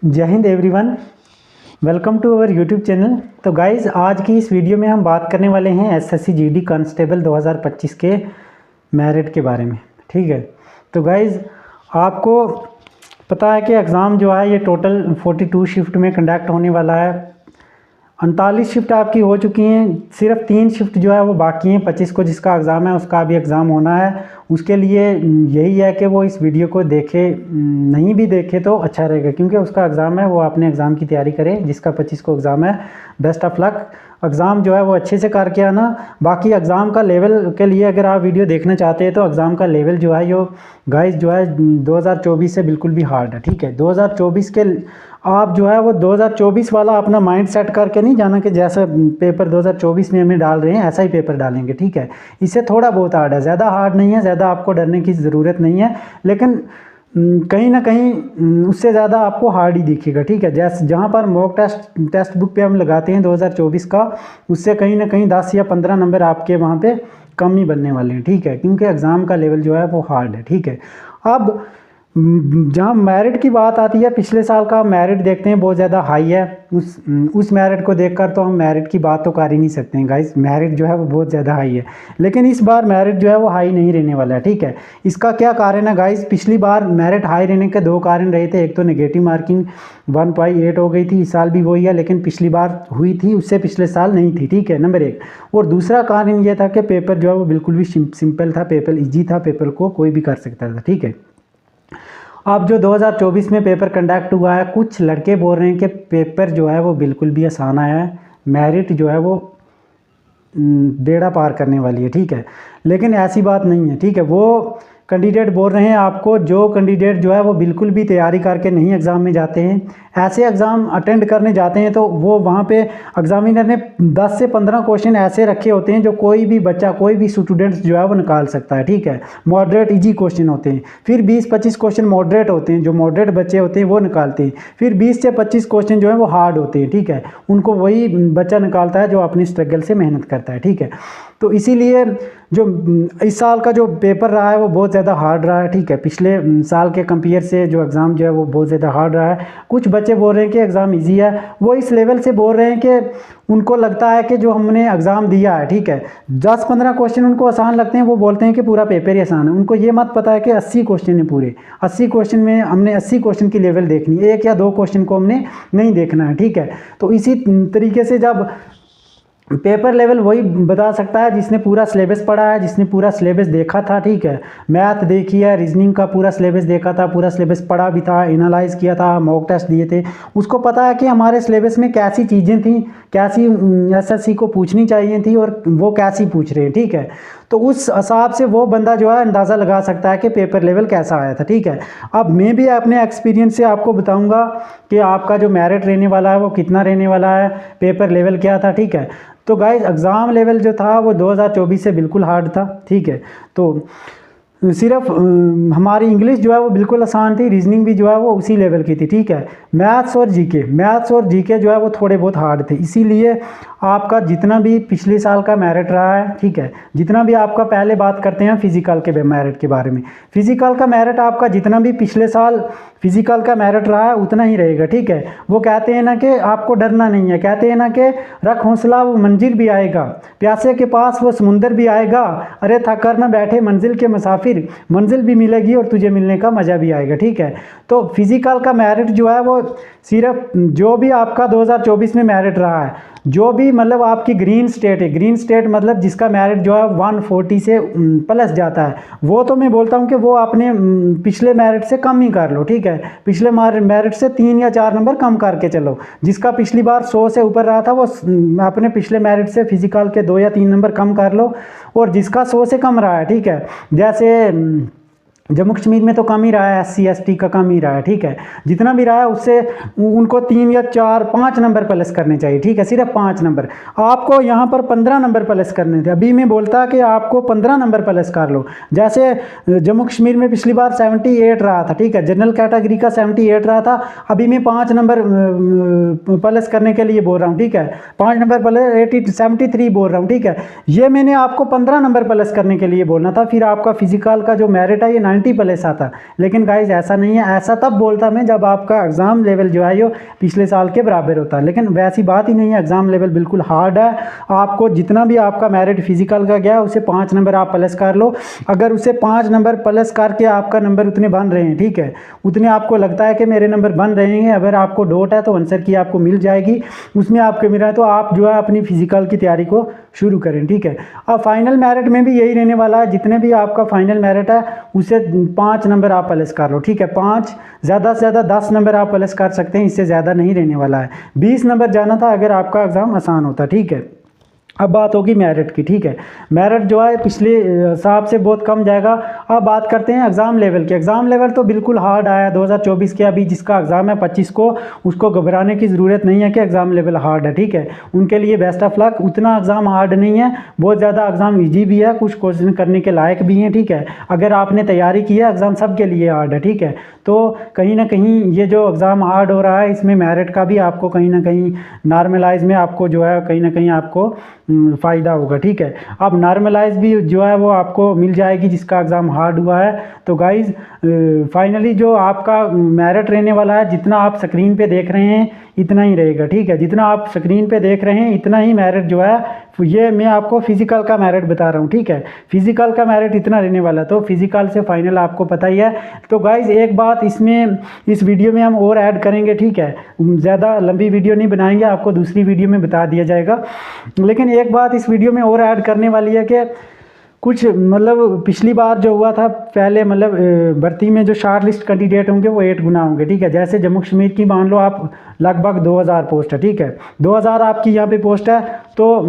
जय Hind everyone, welcome to our YouTube channel. तो guys, आज की इस वीडियो में हम बात करने वाले हैं एसएससी जीडी कांस्टेबल 2025 के मेरिट के बारे में। ठीक है, तो गाइज़ आपको पता है कि एग्ज़ाम जो है ये टोटल 42 शिफ्ट में कंडक्ट होने वाला है। 39 शिफ्ट आपकी हो चुकी हैं, सिर्फ 3 शिफ्ट जो है वो बाकी हैं। 25 को जिसका एग्ज़ाम है उसका भी एग्ज़ाम होना है। उसके लिए यही है कि वो इस वीडियो को देखे, नहीं भी देखे तो अच्छा रहेगा, क्योंकि उसका एग्ज़ाम है, वो अपने एग्ज़ाम की तैयारी करे। जिसका 25 को एग्ज़ाम है, बेस्ट ऑफ लक। एग्ज़ाम जो है वो अच्छे से करके आना। बाकी एग्ज़ाम का लेवल के लिए अगर आप वीडियो देखना चाहते हैं तो एग्ज़ाम का लेवल जो है यो गाइस जो है 2024 से बिल्कुल भी हार्ड है। ठीक है, 2024 के आप जो है वो 2024 वाला अपना माइंड सेट करके नहीं जाना कि जैसा पेपर 2024 में हमें डाल रहे हैं ऐसा ही पेपर डालेंगे। ठीक है, इससे थोड़ा बहुत हार्ड है, ज़्यादा हार्ड नहीं है, ज़्यादा आपको डरने की ज़रूरत नहीं है, लेकिन कहीं ना कहीं उससे ज़्यादा आपको हार्ड ही दिखेगा। ठीक है, जैसे जहाँ पर मॉक टेस्ट बुक पे हम लगाते हैं 2024 का, उससे कहीं ना कहीं 10 या 15 नंबर आपके वहाँ पे कम ही बनने वाले हैं। ठीक है, क्योंकि एग्ज़ाम का लेवल जो है वो हार्ड है। ठीक है, अब जहाँ मेरिट की बात आती है, पिछले साल का मेरिट देखते हैं बहुत ज़्यादा हाई है। उस मेरिट को देखकर तो हम मेरिट की बात तो कर ही नहीं सकते हैं गाइस। मेरिट जो है वो बहुत ज़्यादा हाई है, लेकिन इस बार मेरिट जो है वो हाई नहीं रहने वाला है। ठीक है, इसका क्या कारण है गाइस? पिछली बार मेरिट हाई रहने के 2 कारण रहे थे। एक तो नेगेटिव मार्किंग 1.8 हो गई थी, इस साल भी वही है, लेकिन पिछली बार हुई थी, उससे पिछले साल नहीं थी। ठीक है, नंबर 1। और दूसरा कारण ये था कि पेपर जो है वो बिल्कुल भी सिंपल था, पेपर ईजी था, पेपर को कोई भी कर सकता था। ठीक है, अब जो 2024 में पेपर कंडक्ट हुआ है, कुछ लड़के बोल रहे हैं कि पेपर जो है वो बिल्कुल भी आसान आया है, मेरिट जो है वो बेड़ा पार करने वाली है। ठीक है, लेकिन ऐसी बात नहीं है। ठीक है, वो कैंडिडेट बोल रहे हैं आपको, जो कैंडिडेट जो है वो बिल्कुल भी तैयारी करके नहीं एग्ज़ाम में जाते हैं, ऐसे एग्ज़ाम अटेंड करने जाते हैं, तो वो वहाँ पे एग्जामिनर ने 10 से 15 क्वेश्चन ऐसे रखे होते हैं जो कोई भी बच्चा, कोई भी स्टूडेंट जो है वो निकाल सकता है। ठीक है, मॉडरेट इजी क्वेश्चन होते हैं, फिर 20-25 क्वेश्चन मॉडरेट होते हैं, जो मॉडरेट बच्चे होते हैं वो निकालते हैं, फिर 20 से 25 क्वेश्चन जो है वो हार्ड होते हैं। ठीक है, उनको वही बच्चा निकालता है जो अपनी स्ट्रगल से मेहनत करता है। ठीक है, तो इसीलिए जो इस साल का जो पेपर रहा है वो बहुत ज़्यादा हार्ड रहा है। ठीक है, पिछले साल के कंपेयर से जो एग्ज़ाम जो है वो बहुत ज़्यादा हार्ड रहा है। कुछ बच्चे बोल रहे हैं कि एग्ज़ाम इजी है, वो इस लेवल से बोल रहे हैं कि उनको लगता है कि जो हमने एग्ज़ाम दिया है, ठीक है, 10-15 क्वेश्चन उनको आसान लगते हैं, वो बोलते हैं कि पूरा पेपर ही आसान है। उनको ये मत पता है कि 80 क्वेश्चन है, पूरे 80 क्वेश्चन में हमने 80 क्वेश्चन की लेवल देखनी है, 1 या 2 क्वेश्चन को हमने नहीं देखना है। ठीक है, तो इसी तरीके से जब पेपर लेवल वही बता सकता है जिसने पूरा सिलेबस पढ़ा है, जिसने पूरा सिलेबस देखा था। ठीक है, मैथ देखी है, रीजनिंग का पूरा सिलेबस देखा था, पूरा सिलेबस पढ़ा भी था, एनालाइज किया था, मॉक टेस्ट दिए थे, उसको पता है कि हमारे सिलेबस में कैसी चीज़ें थी, कैसी एसएससी को पूछनी चाहिए थी और वो कैसी पूछ रहे हैं। ठीक है, तो उस हिसाब से वो बंदा जो है अंदाज़ा लगा सकता है कि पेपर लेवल कैसा आया था। ठीक है, अब मैं भी अपने एक्सपीरियंस से आपको बताऊंगा कि आपका जो मेरिट रहने वाला है वो कितना रहने वाला है, पेपर लेवल क्या था। ठीक है, तो गाइस एग्ज़ाम लेवल जो था वो 2024 से बिल्कुल हार्ड था। ठीक है, तो सिर्फ हमारी इंग्लिश जो है वो बिल्कुल आसान थी, रीजनिंग भी जो है वो उसी लेवल की थी। ठीक है, मैथ्स और जीके जो है वो थोड़े बहुत हार्ड थे। इसीलिए आपका जितना भी पिछले साल का मेरिट रहा है, ठीक है, जितना भी आपका, पहले बात करते हैं फिजिकल के मेरिट के बारे में। फिजिकल का मेरिट आपका जितना भी पिछले साल फिजिकल का मेरिट रहा है उतना ही रहेगा। ठीक है, वो कहते हैं ना कि आपको डरना नहीं है, कहते हैं ना कि रख हौसला वो मंजिल भी आएगा, प्यासे के पास वो समुंदर भी आएगा, अरे थक कर ना बैठे मंजिल के मुसाफिर, मंजिल भी मिलेगी और तुझे मिलने का मज़ा भी आएगा। ठीक है, तो फिजिकल का मेरिट जो है वो सिर्फ जो भी आपका 2024 में मेरिट रहा है, जो भी मतलब आपकी ग्रीन स्टेट है, ग्रीन स्टेट मतलब जिसका मेरिट जो है 140 से प्लस जाता है, वो तो मैं बोलता हूँ कि वो अपने पिछले मेरिट से कम ही कर लो। ठीक है, पिछले मेरिट से 3 या 4 नंबर कम करके चलो। जिसका पिछली बार 100 से ऊपर रहा था वो अपने पिछले मेरिट से फिजिकल के 2 या 3 नंबर कम कर लो, और जिसका 100 से कम रहा है, ठीक है, जैसे जम्मू कश्मीर में तो कम ही रहा है, SC ST का कम ही रहा है। ठीक है, जितना भी रहा है उससे उनको 3 या 4-5 नंबर प्लस करने चाहिए। ठीक है, सिर्फ 5 नंबर, आपको यहाँ पर 15 नंबर प्लस करने थे। अभी मैं बोलता कि आपको 15 नंबर प्लस कर लो। जैसे जम्मू कश्मीर में पिछली बार 78 रहा था, ठीक है, जनरल कैटेगरी का 78 रहा था, अभी मैं 5 नंबर प्लस करने के लिए बोल रहा हूँ। ठीक है, 5 नंबर प्लस 73 बोल रहा हूँ। ठीक है, ये मैंने आपको 15 नंबर प्लस करने के लिए बोलना था। फिर आपका फिजिकल का जो मेरिट है ये 90+ आता। लेकिन गाइज ऐसा नहीं है, ऐसा तब बोलता मैं जब आपका एग्ज़ाम लेवल जो है वो पिछले साल के बराबर होता है। लेकिन वैसी बात ही नहीं है, एग्ज़ाम लेवल बिल्कुल हार्ड है। आपको जितना भी आपका मेरिट फिजिकल का गया उसे 5 नंबर आप प्लस कर लो। अगर उसे 5 नंबर प्लस करके आपका नंबर उतने बन रहे हैं, ठीक है, उतने आपको लगता है कि मेरे नंबर बन रहे हैं, अगर आपको डाउट है तो आंसर की आपको मिल जाएगी, उसमें आपको मिल रहा है तो आप जो है अपनी फिजिकल की तैयारी को शुरू करें, ठीक है। अब फाइनल मेरिट में भी यही रहने वाला है, जितने भी आपका फाइनल मेरिट है उसे 5 नंबर आप प्लस कर लो, ठीक है। 5 ज़्यादा से ज़्यादा 10 नंबर आप प्लस कर सकते हैं, इससे ज़्यादा नहीं रहने वाला है। 20 नंबर जाना था अगर आपका एग्ज़ाम आसान होता, ठीक है। अब बात होगी मेरिट की, ठीक है। मेरिट जो है पिछले हिसाब से बहुत कम जाएगा। अब बात करते हैं एग्ज़ाम लेवल की। एग्ज़ाम लेवल तो बिल्कुल हार्ड आया 2024 के, अभी जिसका एग्ज़ाम है 25 को, उसको घबराने की ज़रूरत नहीं है कि एग्ज़ाम लेवल हार्ड है, ठीक है। उनके लिए बेस्ट ऑफ लक। उतना एग्ज़ाम हार्ड नहीं है, बहुत ज़्यादा एग्ज़ाम ईजी भी है, कुछ क्वेश्चन करने के लायक भी हैं, ठीक है। अगर आपने तैयारी की है, एग्ज़ाम सबके लिए हार्ड है, ठीक है। तो कहीं ना कहीं ये जो एग्ज़ाम हार्ड हो रहा है इसमें मेरिट का भी आपको कहीं ना कहीं नॉर्मलाइज में आपको जो है कहीं ना कहीं आपको फ़ायदा होगा, ठीक है। अब नॉर्मलाइज भी जो है वो आपको मिल जाएगी जिसका एग्ज़ाम हार्ड हुआ है। तो गाइज़ फाइनली जो आपका मेरिट रहने वाला है, जितना आप स्क्रीन पे देख रहे हैं इतना ही रहेगा, ठीक है। जितना आप स्क्रीन पे देख रहे हैं इतना ही मेरिट जो है, ये मैं आपको फिज़िकल का मेरिट बता रहा हूँ, ठीक है। फिज़िकल का मेरिट इतना रहने वाला है, तो फिज़िकल से फाइनल आपको पता ही है। तो गाइज़ एक बात इसमें इस वीडियो में हम और ऐड करेंगे, ठीक है। ज़्यादा लंबी वीडियो नहीं बनाएंगे, आपको दूसरी वीडियो में बता दिया जाएगा। लेकिन एक बात इस वीडियो में और ऐड करने वाली है कि कुछ मतलब पिछली बार जो हुआ था पहले, मतलब भर्ती में जो शॉर्ट लिस्ट कैंडिडेट होंगे वो 8 गुना होंगे, ठीक है। जैसे जम्मू कश्मीर की मान लो आप लगभग 2000 पोस्ट है, ठीक है। 2000 आपकी यहाँ पे पोस्ट है, तो